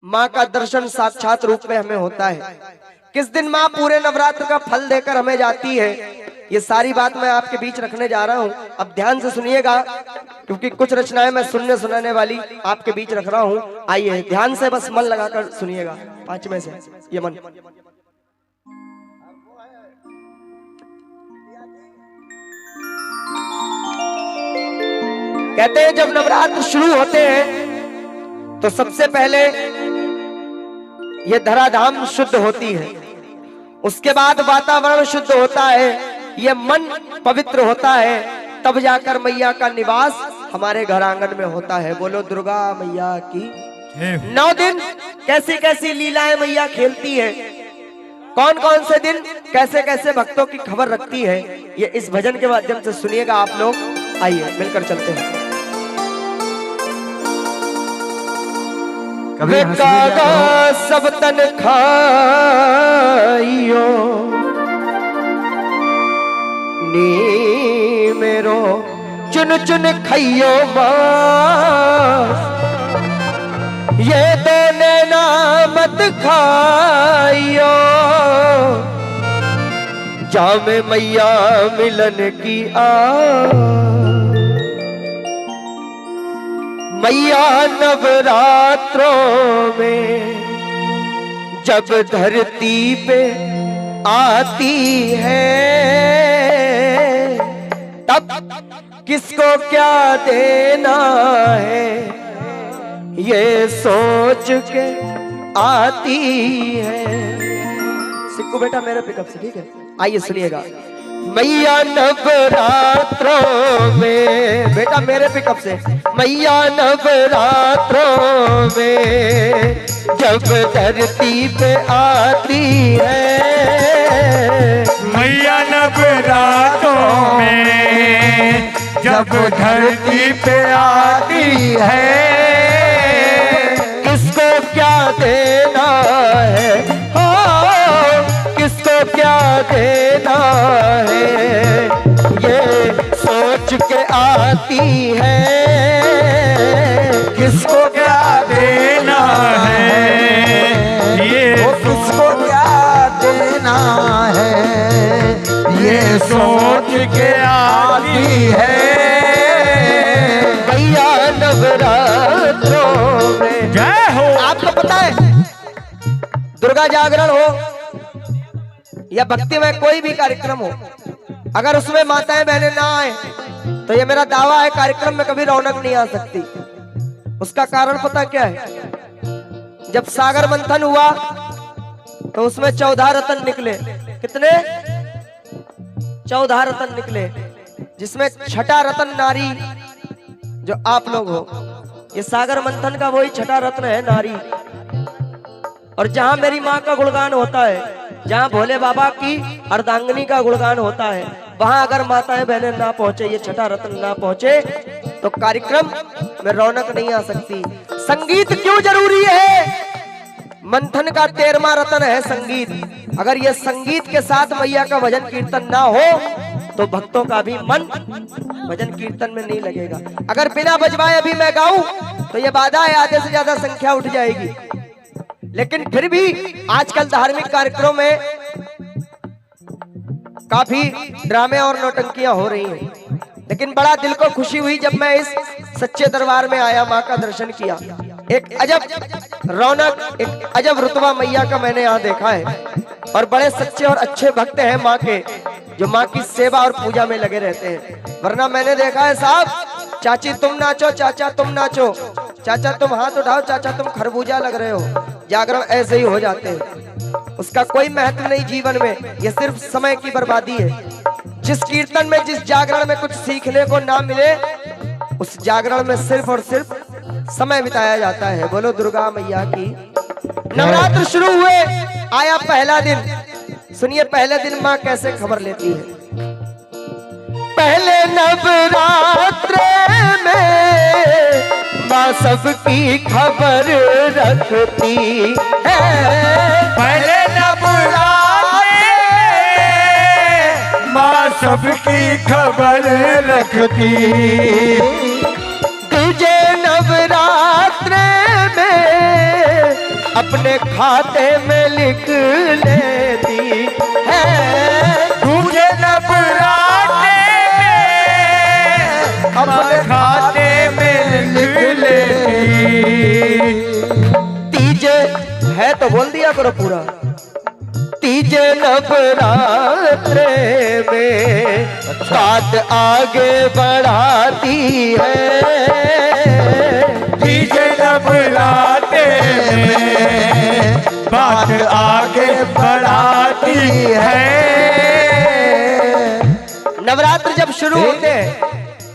माँ का दर्शन साक्षात रूप में हमें होता है। किस दिन माँ पूरे नवरात्र का फल देकर हमें जाती है, ये सारी बात मैं आपके बीच रखने जा रहा हूँ। अब ध्यान से सुनिएगा, क्योंकि कुछ रचनाएं मैं सुनने सुनाने वाली आपके बीच रख रहा हूँ। आइए ध्यान से बस मन लगाकर सुनिएगा। 5 में से ये मन। कहते हैं जब नवरात्र शुरू होते हैं तो सबसे पहले ये धराधाम शुद्ध होती है, उसके बाद वातावरण शुद्ध होता है, ये मन पवित्र होता है, तब जाकर मैया का निवास हमारे घर आंगन में होता है। बोलो दुर्गा मैया की। 9 दिन कैसी कैसी लीलाएं मैया खेलती है, कौन कौन से दिन कैसे कैसे भक्तों की खबर रखती है, ये इस भजन के माध्यम से सुनिएगा आप लोग। आइए मिलकर चलते हैं। वे कागा सब तन खाइयो नी मेरो चुन चुन खाइयो मांस, ये दोने ना मत खाइयो, जामे मैया मिलन की मैया नवरात्रों में जब धरती पे आती है, तब किसको क्या देना है ये सोच के आती है। सिक्कू बेटा मेरे पिकअप से, ठीक है? आइए सुनिएगा। मैया नवरात्रों में, बेटा मेरे पिकअप से, मैया नवरात्रों में जब धरती पे आती है, मैया नवरात्रों में जब धरती पे आती है, किसको क्या देना है, किसको क्या देना है ये सोच के आती है, किसको क्या देना है ये किसको क्या देना है ये सोच के आती है। मैया नवरात्रों में जय हो। आपको पता है दुर्गा जागरण हो या भक्ति में कोई भी कार्यक्रम हो, अगर उसमें माताएं बहनें ना आए तो ये मेरा दावा है कार्यक्रम में कभी रौनक नहीं आ सकती। उसका कारण पता क्या है? जब सागर मंथन हुआ तो उसमें 14 रत्न निकले। कितने? 14 रत्न निकले, जिसमें छठा रत्न नारी जो आप लोग हो। ये सागर मंथन का वही छठा रत्न है, नारी। और जहां मेरी माँ का गुणगान होता है, जहां भोले बाबा की अर्धांगिनी का गुणगान होता है, वहां अगर माताएं बहनें ना पहुंचे, ये छठा रत्न ना पहुंचे, तो कार्यक्रम में रौनक नहीं आ सकती। संगीत क्यों जरूरी है? मंथन का 13वां रत्न है संगीत। अगर ये संगीत के साथ मैया का भजन कीर्तन ना हो तो भक्तों का भी मन भजन कीर्तन में नहीं लगेगा। अगर बिना बजवाए अभी मैं गाऊं तो ये बाधा है, आधे से ज्यादा संख्या उठ जाएगी। लेकिन फिर भी आजकल धार्मिक कार्यक्रमों में काफी ड्रामे और नौटंकियां हो रही हैं, लेकिन बड़ा दिल को खुशी हुई जब मैं इस सच्चे दरबार में आया, माँ का दर्शन किया। एक अजब रौनक, एक अजब रुतबा मैया का मैंने यहाँ देखा है। और बड़े सच्चे और अच्छे भक्त हैं माँ के, जो माँ की सेवा और पूजा में लगे रहते हैं। वरना मैंने देखा है साहब, चाची तुम नाचो, चाचा तुम नाचो, चाचा तुम हाथ उठाओ, चाचा तुम खरबूजा लग रहे हो, जागरण ऐसे ही हो जाते हैं। उसका कोई महत्व नहीं जीवन में, ये सिर्फ समय की बर्बादी है। जिस कीर्तन में, जिस जागरण में कुछ सीखने को ना मिले, उस जागरण में सिर्फ और सिर्फ समय बिताया जाता है। बोलो दुर्गा मैया की। नवरात्र शुरू हुए, आया पहला दिन। सुनिए पहले दिन माँ कैसे खबर लेती है। पहले नवरात्र में माँ सबकी खबर रखती है, पहले नवरात्र माँ सबकी खबर रखती, दूजे नवरात्र में अपने खाते में लिख लेती है। तुझे नवरात्रे में अपने खाते में लिख लेती। तीजे है तो बोल दिया करो पूरा। तीजे नवरात्रे में बात आगे बढ़ाती है। तीजे नवरात्रे में बात आगे बढ़ाती है। नवरात्र जब शुरू होते हैं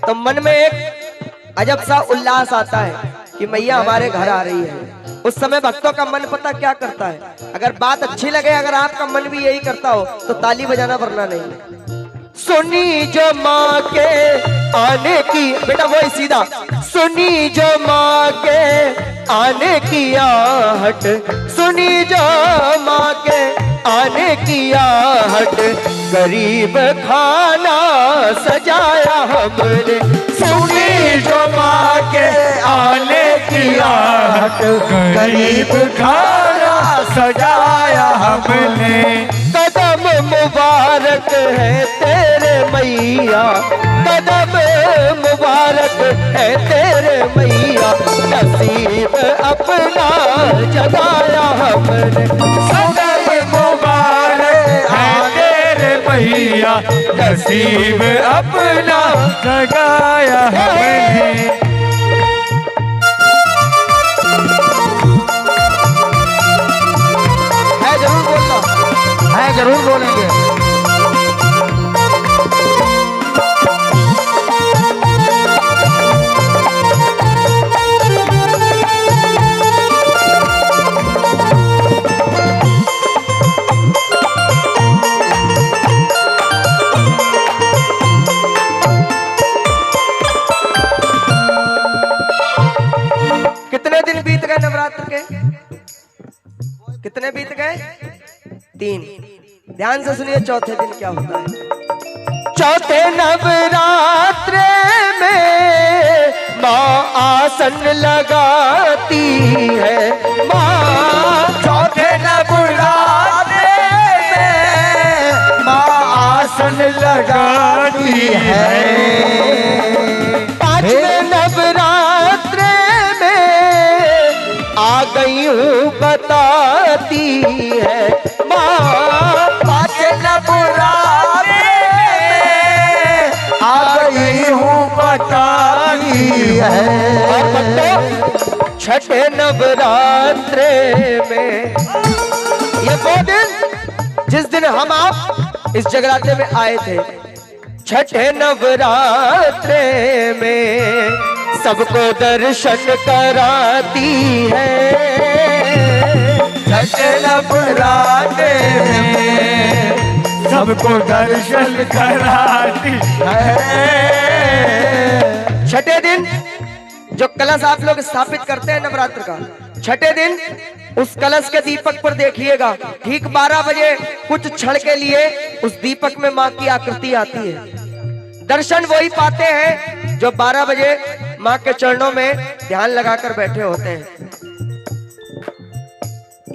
तो मन में एक अजब सा उल्लास आता है कि मैया हमारे घर आ रही है। उस समय भक्तों का मन पता क्या करता है, अगर बात अच्छी लगे, अगर आपका मन भी यही करता हो तो ताली बजाना, वरना नहीं। सुनी जो माँ के आने की, बेटा वही सीधा, सुनी जो माँ के आने की आहट, सुनी जो माँ के आने की आहट, गरीब खाना सजाया हमने। सुनी जो माँ के आने की आहट, गरीब खाना सजाया हमने। कदम मुबारक है तेरे मैया, कदम मुबारक है तेरे मैया, नसीब अपना जगाया हमने। कदम मुबारक है तेरे मैया, नसीब अपना जगाया हमने। है जरूर बोलना, है जरूर बोलेंगे। कितने दिन बीत गए नवरात्र के? कितने बीत गए? 3। ध्यान से सुनिए चौथे दिन क्या होता है। चौथे नवरात्र में माँ आसन लगाती है। माँ चौथे नवरात्रे में माँ आसन लगाती है। पांचवें नवरात्र में आ गई हूँ बताती है। माँ पाँचवें नवरात्रे में आ गई हूँ बताती है। और बच्चों, छठे नवरात्र में, ये वो दिन जिस दिन हम आप इस जगराते में आए थे, छठे नवरात्र में सबको दर्शन कराती है। छठे नवरात्रे में सबको दर्शन कराती है। छठे दिन जो कलश आप लोग स्थापित करते हैं नवरात्र का, छठे दिन उस कलश के दीपक पर देखिएगा, ठीक 12 बजे कुछ क्षण के लिए उस दीपक में माँ की आकृति आती है। दर्शन वही पाते हैं जो 12 बजे माँ के चरणों में ध्यान लगाकर बैठे होते हैं।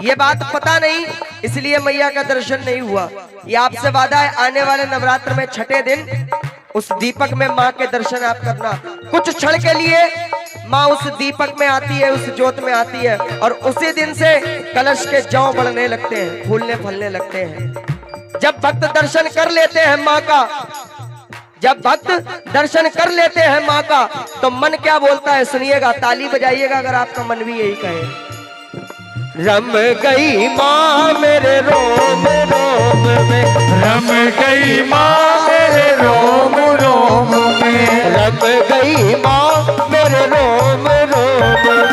ये बात पता नहीं इसलिए मैया का दर्शन नहीं हुआ। ये आपसे वादा है, आने वाले नवरात्र में छठे दिन उस दीपक में माँ के दर्शन आप करना। कुछ क्षण के लिए माँ उस दीपक में आती है, उस ज्योत में आती है, और उसी दिन से कलश के जौ बढ़ने लगते हैं, फूलने फलने लगते हैं। जब भक्त दर्शन कर लेते हैं माँ का, जब भक्त दर्शन कर लेते हैं माँ का, तो मन क्या बोलता है सुनिएगा, ताली बजाइएगा अगर आपका मन भी यही कहे। रम गई माँ मेरे रोम रोम में, रम गई माँ मेरे रोम रोम में, रम गई माँ मेरे रोम रोम में,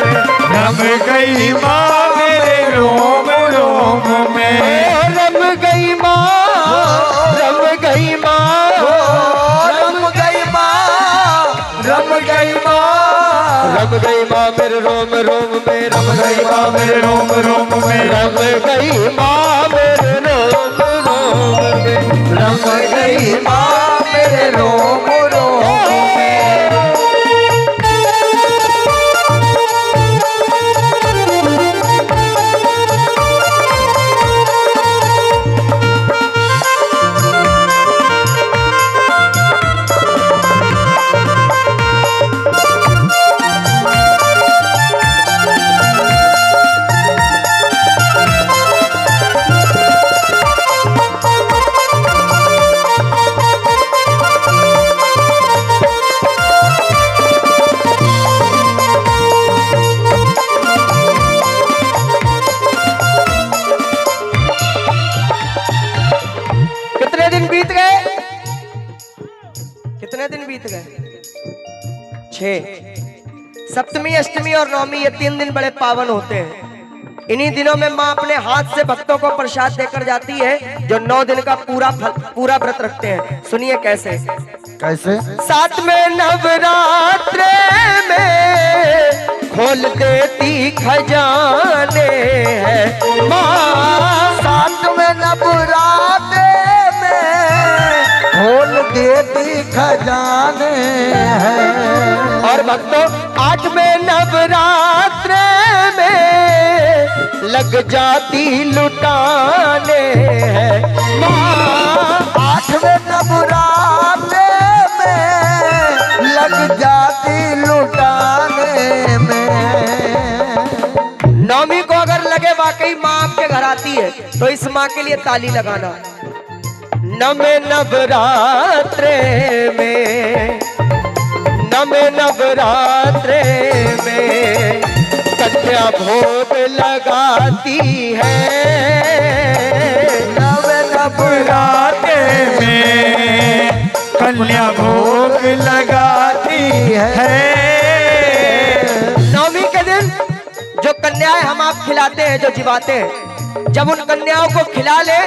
रम गई माँ मेरे रोम रोम में, रम गई माँ, रम गई माँ, रम गई माँ, रम गई माँ, रम गई माँ मेरे रोम रोम में, रम गई माँ मेरे रोम रोम में, रम गई माँ मेरे रोम रोम में, रम गई माँ मेरे रोम रोम में। बीत गए? 6। सप्तमी, अष्टमी और नवमी ये 3 दिन बड़े पावन होते हैं। इन्हीं दिनों में माँ अपने हाथ से भक्तों को प्रसाद देकर जाती है, जो 9 दिन का पूरा व्रत रखते हैं। सुनिए कैसे। कैसे? 7वें नवरात्रे में खोल देती खजाने हैं माँ। 7वें नवरात्रे में खोल देती खजाने हैं। और भक्तों 8वें नवरात्रे में लग जाती लुटाने हैं माँ। 8वें नवरात्रे में लग जाती लुटाने में। नवमी को अगर लगे वाकई माँ आपके घर आती है तो इस माँ के लिए ताली लगाना। नवे नवरात्रे में, नवे नवरात्रे में कन्या भोग लगाती है। नवे नवरात्रे में कन्या भोग लगाती है। नवमी के दिन जो कन्याएं हम आप खिलाते हैं, जो जिवाते हैं, जब उन कन्याओं को खिला ले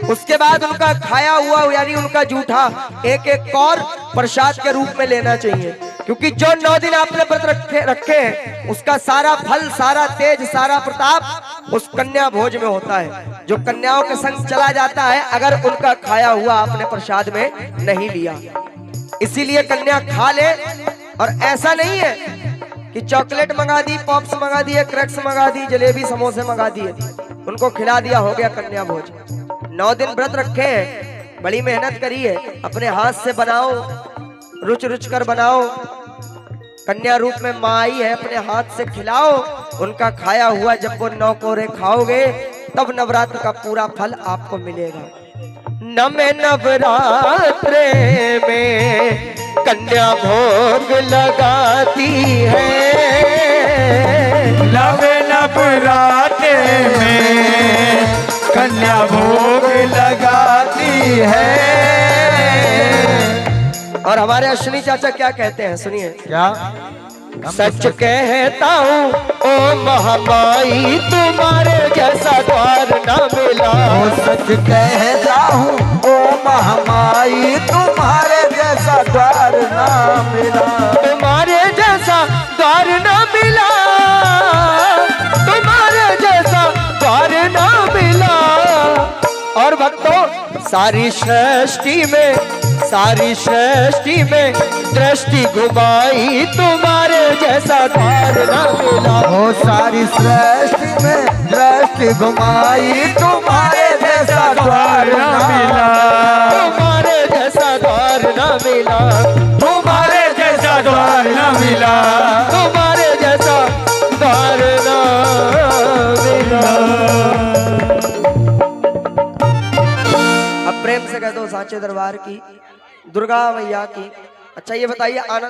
उसके बाद उनका खाया हुआ यानी उनका जूठा एक एक और प्रसाद के रूप में लेना चाहिए, क्योंकि जो 9 दिन आपने व्रत रखे हैं उसका सारा फल, सारा तेज, सारा प्रताप उस कन्या भोज में होता है, जो कन्याओं के संग चला जाता है अगर उनका खाया हुआ आपने प्रसाद में नहीं लिया। इसीलिए कन्या खा ले। और ऐसा नहीं है कि चॉकलेट मंगा दी, पॉप्स मंगा दिए, क्रैक्स मंगा दी, जलेबी समोसे मंगा दिए, उनको खिला दिया, हो गया कन्या भोज। 9 दिन व्रत रखे हैं, बड़ी मेहनत करी है, अपने हाथ से बनाओ, रुच रुच कर बनाओ, कन्या रूप में माँ आई है, अपने हाथ से खिलाओ, उनका खाया हुआ जब वो 9 कोरे खाओगे तब नवरात्र का पूरा फल आपको मिलेगा। नवे नवरात्रे में कन्या भोग लगाती है। नवे नवरात्रे में कन्या भोग लगाती है। और हमारे अश्विनी चाचा क्या कहते हैं, सुनिए। क्या? सच कहता हूँ ओ महामाई, तुम्हारे जैसा द्वार न मिला। ओ सच कहता हूँ ओ महामाई, तुम्हारे जैसा द्वार न मिला। तुम्हारे जैसा द्वार न मिला, तुम्हारे जैसा द्वार न मिला। और भक्तों सारी सृष्टि में दृष्टि घुमाई, तुम्हारे जैसा द्वार न मिला। ओ सारी सृष्टि में दृष्टि घुमाई, तुम्हारे जैसा द्वार न मिला। तुम्हारे जैसा द्वार न मिला, तुम्हारे जैसा द्वार न मिला। तुम्हारे जैसा द्वार न मिला। अब प्रेम से कह दो साचे दरबार की, दुर्गा मैया की। अच्छा ये बताइए आनंद